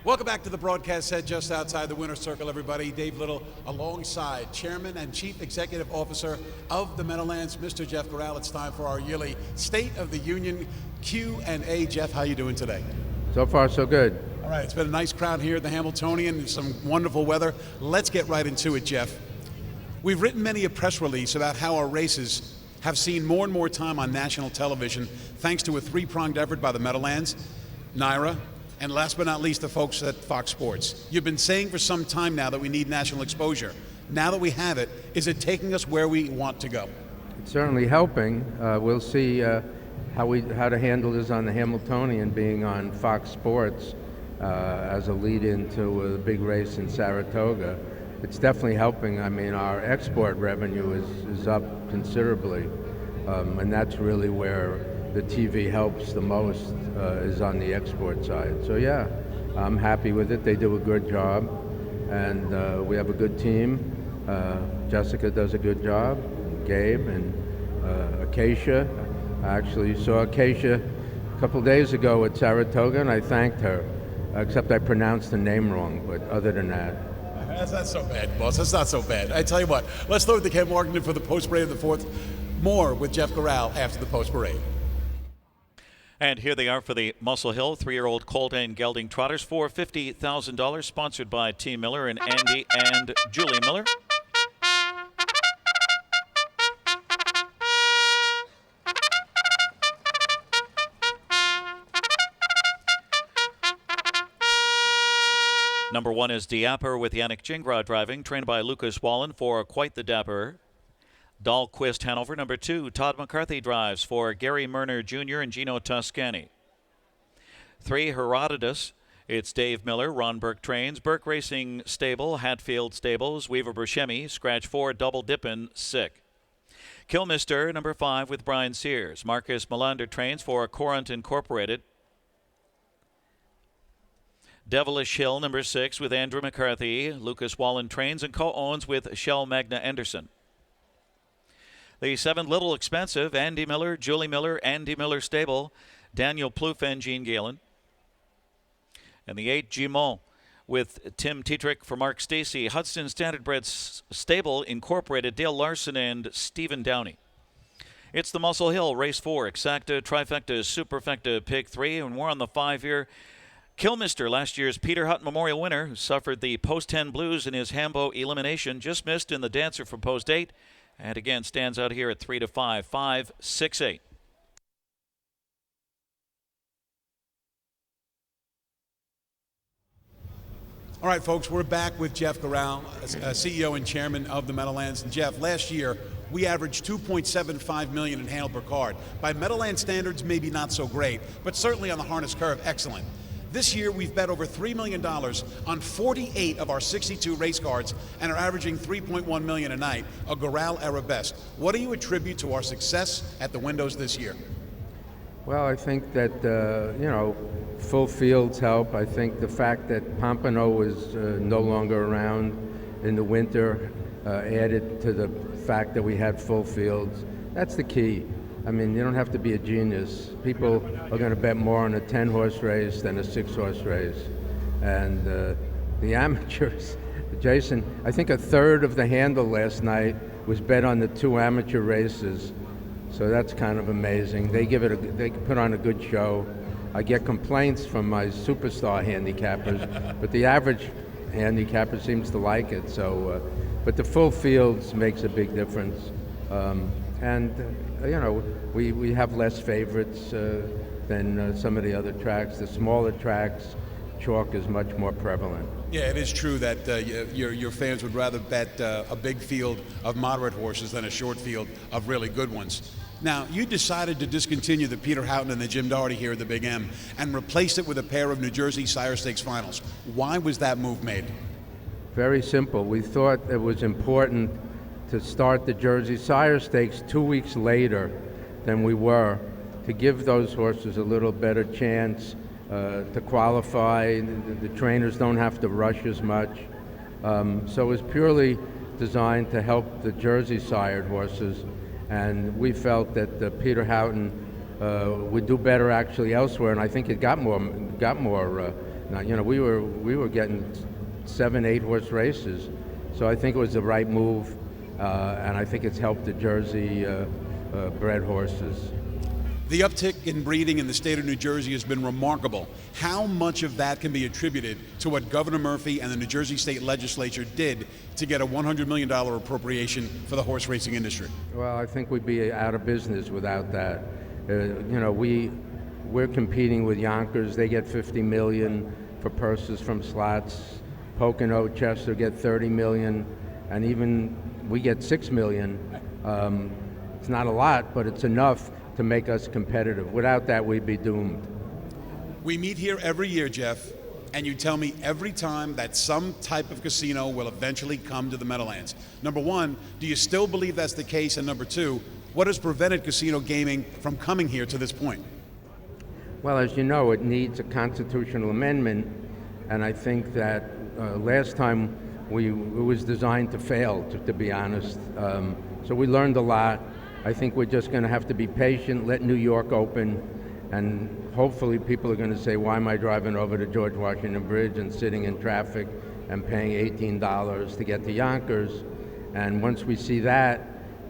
Welcome back to the broadcast set just outside the winner's circle, everybody. Dave Little alongside Chairman and Chief Executive Officer of the Meadowlands, Mr. Jeff Gural. It's time for our yearly State of the Union Q&A. Jeff, how you doing today? So far, so good. All right, it's been a nice crowd here at the Hamiltonian, some wonderful weather. Let's get right into it, Jeff. We've written many a press release about how our races have seen more and more time on national television thanks to a three-pronged effort by the Meadowlands, NYRA, and last but not least, the folks at Fox Sports. You've been saying for some time now that we need national exposure. Now that we have it, is it taking us where we want to go? It's certainly helping. We'll see how to handle this on the Hamiltonian being on Fox Sports as a lead-in to the big race in Saratoga. It's definitely helping. I mean, our export revenue is up considerably, and that's really where the TV helps the most, is on the export side. So yeah, I'm happy with it. They do a good job, and we have a good team. Jessica does a good job, Gabe, and Acacia. I actually saw Acacia a couple days ago at Saratoga, and I thanked her, except I pronounced the name wrong, but other than that. That's not so bad, boss. That's not so bad. I tell you what, let's throw it to Ken Morgan for the post-parade of the fourth. More with Jeff Gural after the post-parade. And here they are for the Muscle Hill 3-year-old Colt and Gelding Trotters for $50,000, sponsored by T. Miller and Andy and Julie Miller. Number 1 is Diapper with Yannick Gingras driving, trained by Lucas Wallen for Quite the Dapper. Dahlquist Hanover. Number 2, Todd McCarthy drives for Gary Murner Jr. and Gino Toscani. 3, Herodotus. It's Dave Miller. Ron Burke trains. Burke Racing Stable, Hatfield Stables, Weaver Buscemi. Scratch 4, Double Dippin' Sick. Kilmister, number 5, with Brian Sears. Marcus Melander trains for Courant Incorporated. Devilish Hill, number 6, with Andrew McCarthy. Lucas Wallen trains and co-owns with Shell Magna Anderson. The 7, Little Expensive, Andy Miller, Julie Miller, Andy Miller Stable, Daniel Plouffe and Gene Galen. And the 8, Gimont with Tim Tetrick for Mark Stacy, Hudson Standardbred Stable Incorporated, Dale Larson and Stephen Downey. It's the Muscle Hill, Race 4, Exacta, Trifecta, Superfecta, Pick 3, and we're on the 5 here. Kilmister, last year's Peter Hutton Memorial winner, who suffered the post-10 blues in his Hambo elimination, just missed in the Dancer for post-8. And again, stands out here at 3-5, 5, 6, 8. All right, folks, we're back with Jeff Gural, CEO and Chairman of the Meadowlands. And Jeff, last year we averaged $2.75 million in handle per card. By Meadowlands standards, maybe not so great, but certainly on the harness curve, excellent. This year, we've bet over $3 million on 48 of our 62 race cards and are averaging $3.1 million a night, a Gural era best. What do you attribute to our success at the windows this year? Well, I think that, full fields help. I think the fact that Pompano is no longer around in the winter added to the fact that we had full fields. That's the key. I mean, you don't have to be a genius. People are going to bet more on a 10-horse race than a 6-horse race. And the amateurs, Jason, I think a third of the handle last night was bet on the 2 amateur races. So that's kind of amazing. They put on a good show. I get complaints from my superstar handicappers, but the average handicapper seems to like it. So, but the full fields makes a big difference. We have less favorites than some of the other tracks. The smaller tracks, chalk is much more prevalent. Yeah, it is true that your fans would rather bet a big field of moderate horses than a short field of really good ones. Now, you decided to discontinue the Peter Houghton and the Jim Doherty here at the Big M and replace it with a pair of New Jersey Sire Stakes finals. Why was that move made? Very simple. We thought it was important to start the Jersey Sire Stakes 2 weeks later than we were, to give those horses a little better chance to qualify. The trainers don't have to rush as much. So it was purely designed to help the Jersey sired horses, and we felt that Peter Houghton would do better actually elsewhere, and I think it got more Now, we were getting 7, 8 horse races, so I think it was the right move, and I think it's helped the Jersey bred horses. The uptick in breeding in the state of New Jersey has been remarkable. How much of that can be attributed to what Governor Murphy and the New Jersey State Legislature did to get a $100 million appropriation for the horse racing industry? Well, I think we'd be out of business without that. We're competing with Yonkers. They get $50 million for purses from slots. Pocono, Chester get $30 million, and even we get $6 million. It's not a lot, but it's enough to make us competitive. Without that, we'd be doomed. We meet here every year, Jeff, and you tell me every time that some type of casino will eventually come to the Meadowlands. Number one, do you still believe that's the case? And number two, what has prevented casino gaming from coming here to this point? Well, as you know, it needs a constitutional amendment, and I think that last time it was designed to fail, to be honest. So we learned a lot. I think we're just going to have to be patient, let New York open, and hopefully people are going to say, why am I driving over to George Washington Bridge and sitting in traffic and paying $18 to get to Yonkers? And once we see that,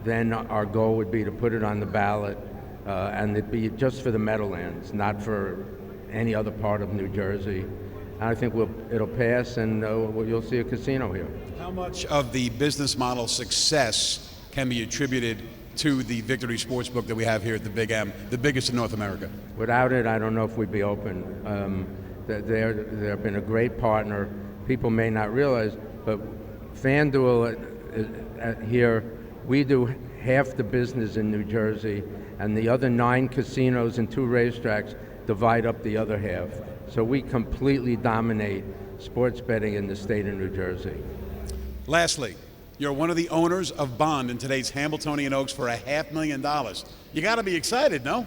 then our goal would be to put it on the ballot, and it'd be just for the Meadowlands, not for any other part of New Jersey. And I think it'll pass, and you'll see a casino here. How much of the business model success can be attributed to the Victory Sportsbook that we have here at the Big M, the biggest in North America? Without it, I don't know if we'd be open. They've been a great partner. People may not realize, but FanDuel here, we do half the business in New Jersey, and the other 9 casinos and 2 racetracks divide up the other half. So we completely dominate sports betting in the state of New Jersey. Lastly, you're one of the owners of Bond in today's Hambletonian Oaks for $500,000. You got to be excited, no?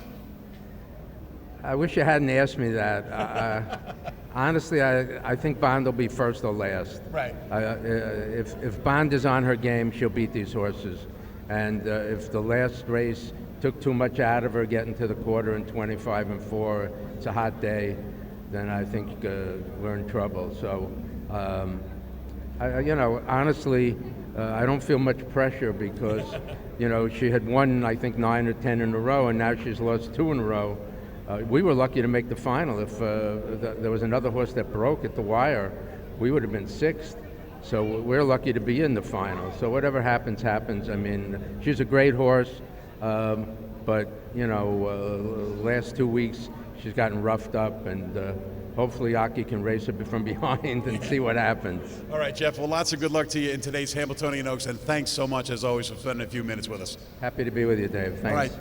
I wish you hadn't asked me that. Honestly, I think Bond will be first or last. Right. If Bond is on her game, she'll beat these horses. And if the last race took too much out of her, getting to the quarter in 25-4, it's a hot day, then I think we're in trouble. So, honestly, I don't feel much pressure because, she had won, I think, 9 or 10 in a row, and now she's lost 2 in a row. We were lucky to make the final. If there was another horse that broke at the wire, we would have been 6th. So we're lucky to be in the final. So whatever happens, happens. I mean, she's a great horse, but, last 2 weeks she's gotten roughed up, and hopefully Aki can race her from behind and see what happens. All right, Jeff. Well, lots of good luck to you in today's Hambletonian Oaks, and thanks so much, as always, for spending a few minutes with us. Happy to be with you, Dave. Thanks. All right.